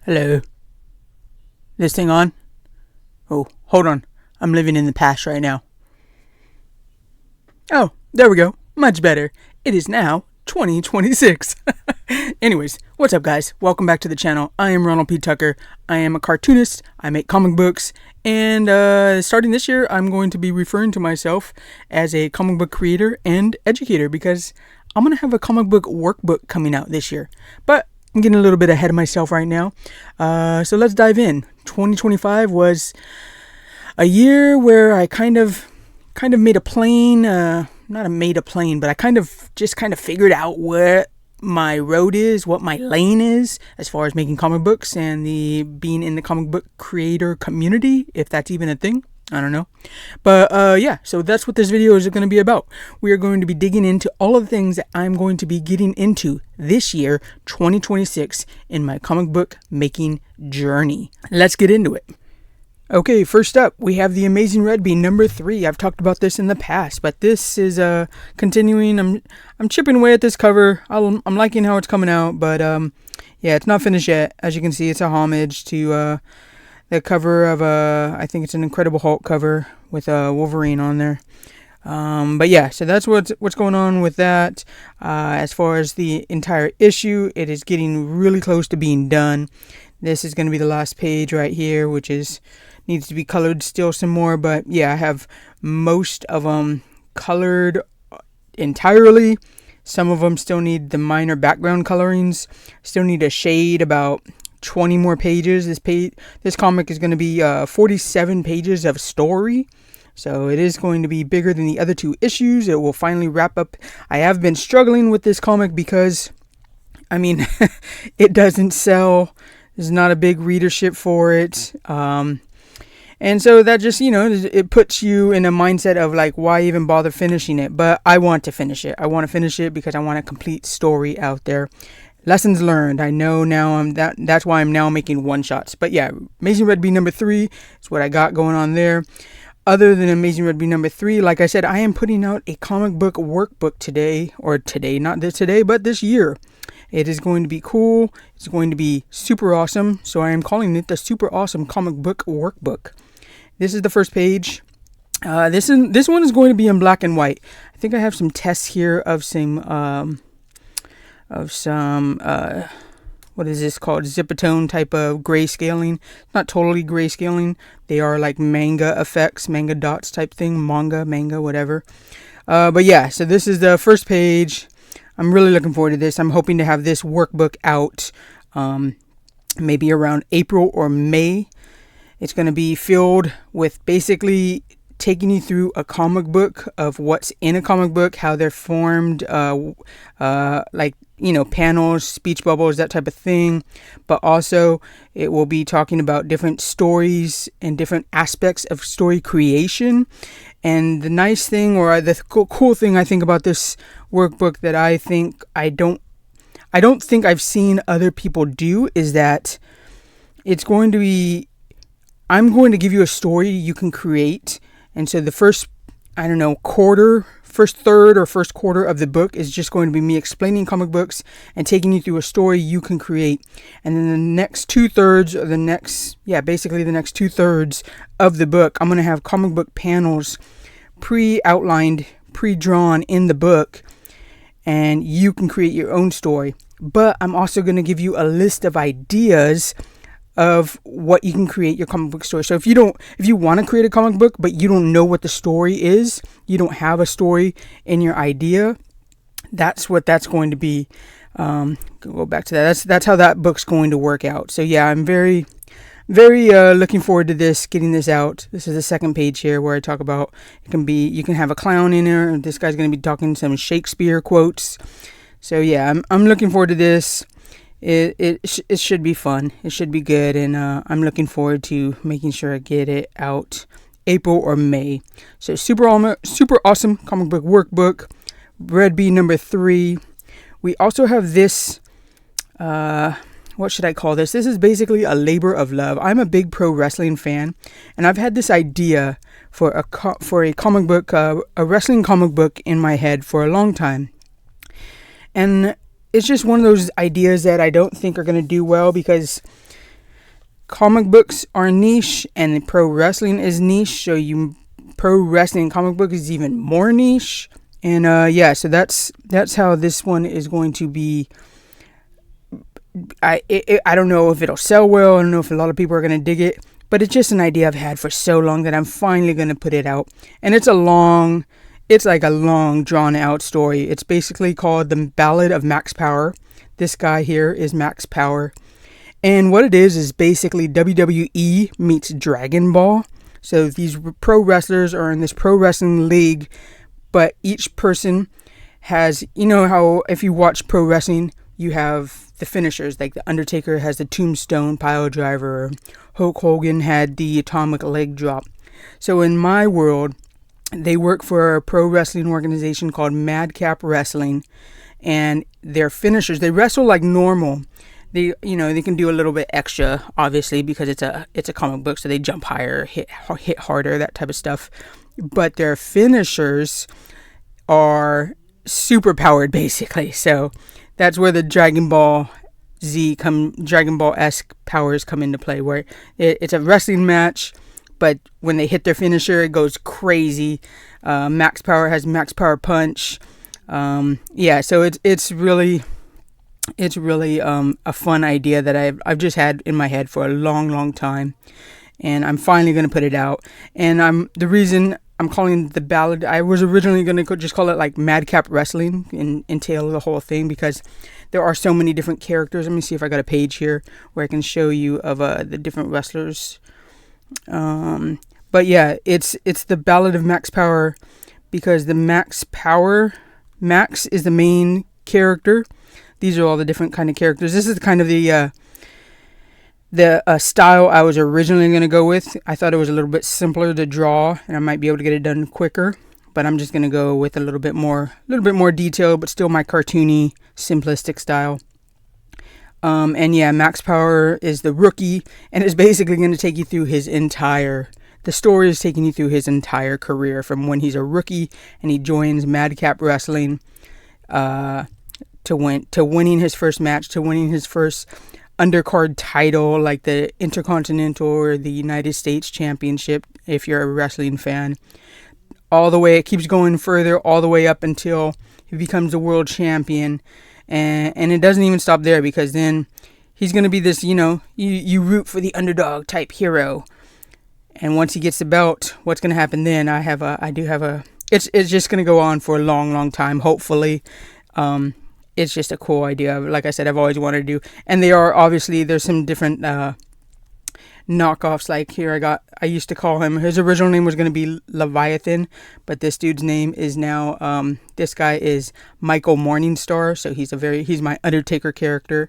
Hello. This thing on? Oh, hold on. I'm living in the past right now. Oh, there we go. Much better. It is now 2026. Anyways, what's up, guys? Welcome back to the channel. I am Ronald P. Tucker. I am a cartoonist. I make comic books. And starting this year, I'm going to be referring to myself as a comic book creator and educator because I'm going to have a comic book workbook coming out this year. But I'm getting a little bit ahead of myself right now. So let's dive in. 2025 was a year where I kind of made a plane, but I kind of figured out where my road is, what my lane is as far as making comic books and being in the comic book creator community, if that's even a thing. I don't know. But yeah, so that's what this video is going to be about. We are going to be digging into all of the things that I'm going to be getting into this year, 2026, in my comic book making journey. Let's get into it. Okay, first up, we have The Amazing Red Bee number 3. I've talked about this in the past, but this is continuing. I'm chipping away at this cover. I'm liking how it's coming out, but yeah, it's not finished yet. As you can see, it's a homage to the cover of I think it's an Incredible Hulk cover with Wolverine on there. But yeah, so that's what's going on with that. As far as the entire issue, it is getting really close to being done. This is going to be the last page right here, which needs to be colored still some more. But yeah, I have most of them colored entirely. Some of them still need the minor background colorings. Still need a shade about 20 more pages. This comic is going to be 47 pages of story. So it is going to be bigger than the other 2 issues. It will finally wrap up. I have been struggling with this comic because, I mean, it doesn't sell. There's not a big readership for it. And so that just, it puts you in a mindset of like, why even bother finishing it? But I want to finish it. I want to finish it because I want a complete story out there. Lessons learned. I know now that's why I'm now making one-shots. But yeah, Amazing Red Bee number 3 is what I got going on there. Other than Amazing Red Bee number 3, like I said, I am putting out a comic book workbook but this year. It is going to be cool. It's going to be super awesome. So I am calling it the Super Awesome Comic Book Workbook. This is the first page. This one is going to be in black and white. I think I have some tests here of some what is this called? Zipatone type of grayscaling. Not totally grayscaling. They are like manga effects, manga dots type thing. Manga, whatever. But yeah, so this is the first page. I'm really looking forward to this. I'm hoping to have this workbook out maybe around April or May. It's going to be filled with basically taking you through a comic book of what's in a comic book, how they're formed, panels, speech bubbles, that type of thing. But also it will be talking about different stories and different aspects of story creation. And the nice thing, or the cool thing I think about this workbook that I don't think I've seen other people do is that it's going to be, I'm going to give you a story you can create. And so the first third or first quarter of the book is just going to be me explaining comic books and taking you through a story you can create. And then the next 2/3 or the next 2/3 of the book, I'm going to have comic book panels pre-outlined, pre-drawn in the book, and you can create your own story. But I'm also going to give you a list of ideas of what you can create your comic book story. So if you want to create a comic book, but you don't know what the story is, you don't have a story in your idea, that's what that's going to be. Go back to that. That's how that book's going to work out. So yeah, I'm very, very looking forward to getting this out. This is the second page here where I talk about you can have a clown in there. This guy's going to be talking some Shakespeare quotes. So yeah, I'm looking forward to this. It should be fun. It should be good, and I'm looking forward to making sure I get it out April or May. So super awesome comic book workbook, Red Bee number 3. We also have this. What should I call this? This is basically a labor of love. I'm a big pro wrestling fan, and I've had this idea for a comic book, a wrestling comic book in my head for a long time, and it's just one of those ideas that I don't think are going to do well because comic books are niche and the pro wrestling is niche, so pro wrestling comic book is even more niche. And yeah, so that's how this one is going to be. I don't know if it'll sell well. I don't know if a lot of people are going to dig it, but it's just an idea I've had for so long that I'm finally going to put it out. And it's like a long drawn out story. It's basically called The Ballad of Max Power. This guy here is Max Power. And what it is basically WWE meets Dragon Ball. So these pro wrestlers are in this pro wrestling league, but each person has, you know how if you watch pro wrestling, you have the finishers, like the Undertaker has the Tombstone Pile Driver, Hulk Hogan had the Atomic Leg Drop. So in my world, they work for a pro wrestling organization called Madcap Wrestling, and their finishers, they wrestle like normal. They can do a little bit extra, obviously, because it's a comic book, so they jump higher, hit harder, that type of stuff. But their finishers are super powered, basically. So that's where the Dragon Ball esque powers come into play, where it's a wrestling match, but when they hit their finisher, it goes crazy. Max Power has Max Power Punch. Yeah, so it's really a fun idea that I've just had in my head for a long time, and I'm finally going to put it out. And the reason I'm calling it The Ballad, I was originally going to just call it like Madcap Wrestling and entail the whole thing, because there are so many different characters. Let me see if I got a page here where I can show you of the different wrestlers. But yeah, it's The Ballad of Max Power, because the Max is the main character. These are all the different kind of characters. This is kind of the style I was originally going to go with. I thought it was a little bit simpler to draw, and I might be able to get it done quicker. But I'm just going to go with a little bit more detail, but still my cartoony, simplistic style. And yeah, Max Power is the rookie, and it's basically going to take you through the story is taking you through his entire career, from when he's a rookie and he joins Madcap Wrestling, to winning his first match, to winning his first undercard title, like the Intercontinental or the United States Championship, if you're a wrestling fan. All the way, it keeps going further, all the way up until he becomes a world champion. And it doesn't even stop there, because then he's going to be this, you root for the underdog type hero. And once he gets the belt, what's going to happen then? It's just going to go on for a long time, hopefully. It's just a cool idea. Like I said, I've always wanted to do. And there's some different knockoffs. Like here, I used to call him, his original name was going to be Leviathan, but this dude's name is now, this guy is Michael Morningstar. So he's my Undertaker character.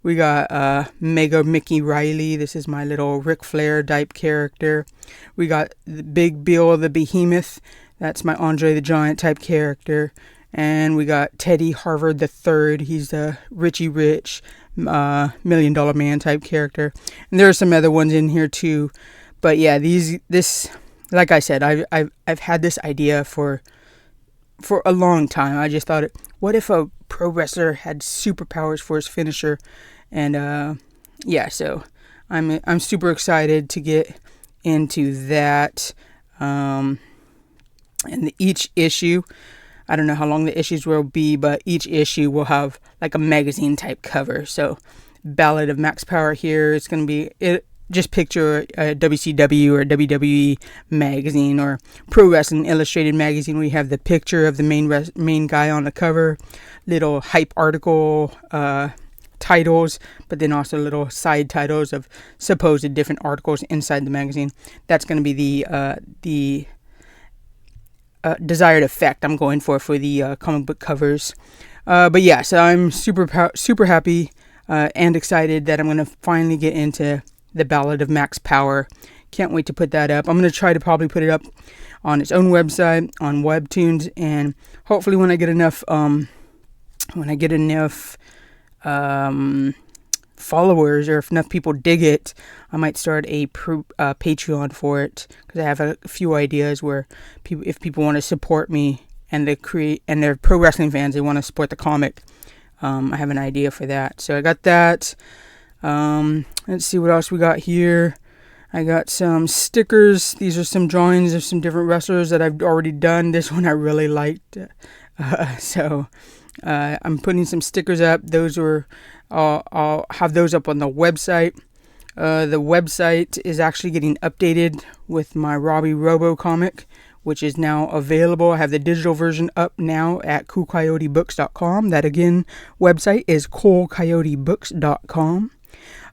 We got Mega Mickey Riley. This is my little Ric Flair type character. We got the Big Bill the Behemoth. That's my Andre the Giant type character. And we got Teddy Harvard III. He's the Richie Rich, $1 Million Man type character. And there are some other ones in here too. But yeah, this, like I said, I've had this idea for a long time. I just thought, what if a pro wrestler had superpowers for his finisher? And yeah, so I'm super excited to get into that. And each issue, I don't know how long the issues will be, but each issue will have like a magazine type cover. So Ballad of Max Power here, it's going to be, just picture a WCW or WWE magazine or Pro Wrestling Illustrated magazine. We have the picture of the main guy on the cover, little hype article titles, but then also little side titles of supposed different articles inside the magazine. That's going to be the desired effect I'm going for the comic book covers. But yeah, so I'm super happy and excited that I'm going to finally get into The Ballad of Max Power. Can't wait to put that up. I'm going to try to probably put it up on its own website, on Webtoons, and hopefully when I get enough followers, or if enough people dig it, I might start a Patreon for it, because I have a few ideas where if people want to support me and they're pro wrestling fans, they want to support the comic. I have an idea for that, so I got that. Let's see what else we got here. I got some stickers. These are some drawings of some different wrestlers that I've already done. This one I really liked. So I'm putting some stickers up. Those are, I'll have those up on the website. The website is actually getting updated with my Robbie Robo comic, which is now available. I have the digital version up now at coolcoyotebooks.com. That again, website is coolcoyotebooks.com.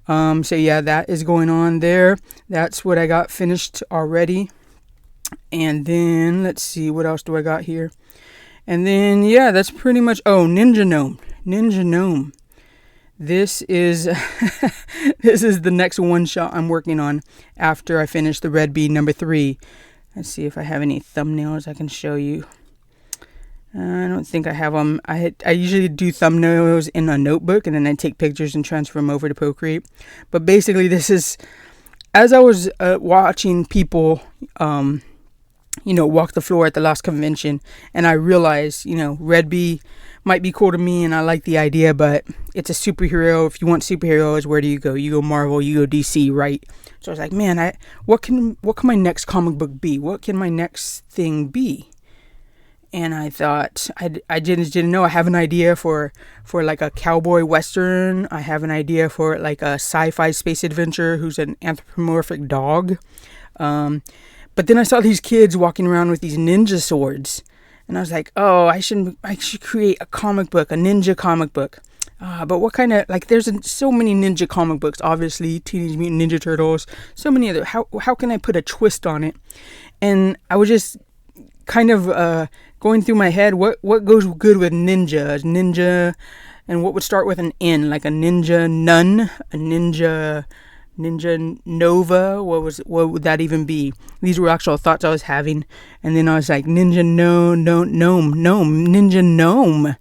So yeah, that is going on there. That's what I got finished already. And then let's see, what else do I got here? And then yeah, that's pretty much. Oh, Ninja Gnome. This is this is the next one shot I'm working on after I finish the Red Bee number 3. Let's see if I have any thumbnails I can show you. I don't think I have them. I usually do thumbnails in a notebook, and then I take pictures and transfer them over to Procreate. But basically, this is, as I was watching people, walk the floor at the last convention, and I realized, Red Bee might be cool to me, and I like the idea, but it's a superhero. If you want superheroes, where do you go? You go Marvel, you go DC, right? So I was like, man, what can my next comic book be? What can my next thing be? And I thought, I just didn't know. I have an idea for like a cowboy western. I have an idea for like a sci-fi space adventure who's an anthropomorphic dog. But then I saw these kids walking around with these ninja swords. And I was like, oh, I should create a comic book, a ninja comic book. But what kind of, like, there's so many ninja comic books, obviously, Teenage Mutant Ninja Turtles, so many other, how can I put a twist on it? And I was just kind of going through my head, what goes good with ninja, and what would start with an N, like a ninja nun, a ninja nova. What would that even be? These were actual thoughts I was having, and then I was like, ninja ninja gnome,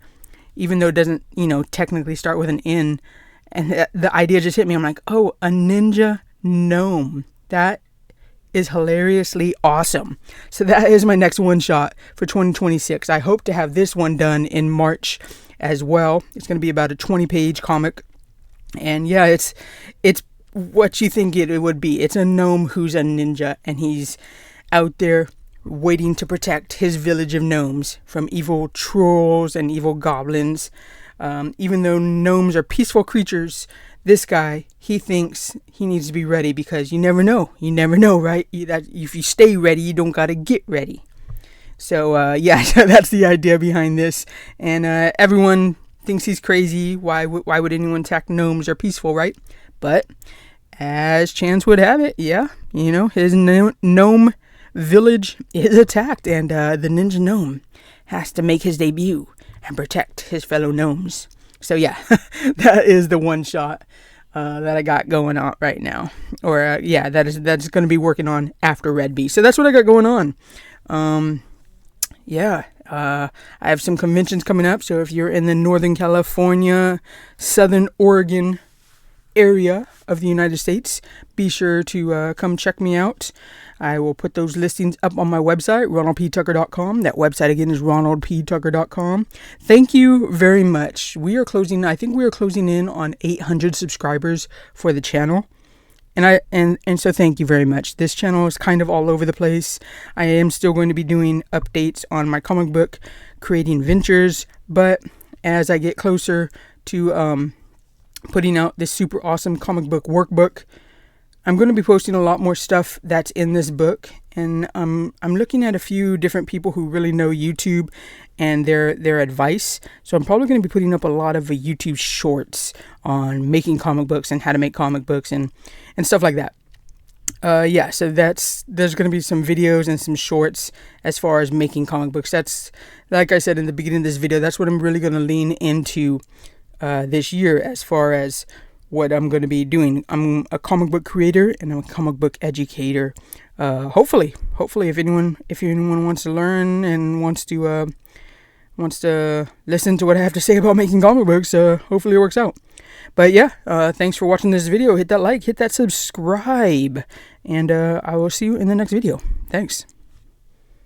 even though it doesn't technically start with an N, and the idea just hit me. I'm like, oh, a ninja gnome, that is hilariously awesome. So that is my next one shot for 2026. I hope to have this one done in March as well. It's going to be about a 20-page comic, and yeah, it's what you think it would be. It's a gnome who's a ninja, and he's out there waiting to protect his village of gnomes from evil trolls and evil goblins. Even though gnomes are peaceful creatures, this guy, he thinks he needs to be ready, because you never know, right? That if you stay ready, you don't gotta get ready. So yeah, that's the idea behind this. And everyone thinks he's crazy. Why would anyone attack gnomes? Are peaceful, right? But as chance would have it, yeah, his gnome village is attacked, and the ninja gnome has to make his debut and protect his fellow gnomes. So yeah, that is the one shot that I got going on right now. Or yeah, that's going to be working on after Red Bee. So that's what I got going on. Yeah, I have some conventions coming up. So if you're in the Northern California, Southern Oregon area of the United States, be sure to come check me out. I will put those listings up on my website, ronaldptucker.com. That website again is ronaldptucker.com. Thank you very much. I think we are closing in on 800 subscribers for the channel. And so thank you very much. This channel is kind of all over the place. I am still going to be doing updates on my comic book creating ventures, but as I get closer to putting out this super awesome comic book workbook, I'm going to be posting a lot more stuff that's in this book, and I'm looking at a few different people who really know YouTube and their advice. So I'm probably going to be putting up a lot of YouTube shorts on making comic books and how to make comic books and stuff like that. Yeah, so there's going to be some videos and some shorts as far as making comic books. That's, like I said in the beginning of this video, that's what I'm really going to lean into this year as far as what I'm going to be doing. I'm a comic book creator and I'm a comic book educator. Hopefully if anyone wants to learn and wants to listen to what I have to say about making comic books, hopefully it works out. But yeah, thanks for watching this video. Hit that like, hit that subscribe, and I will see you in the next video. Thanks.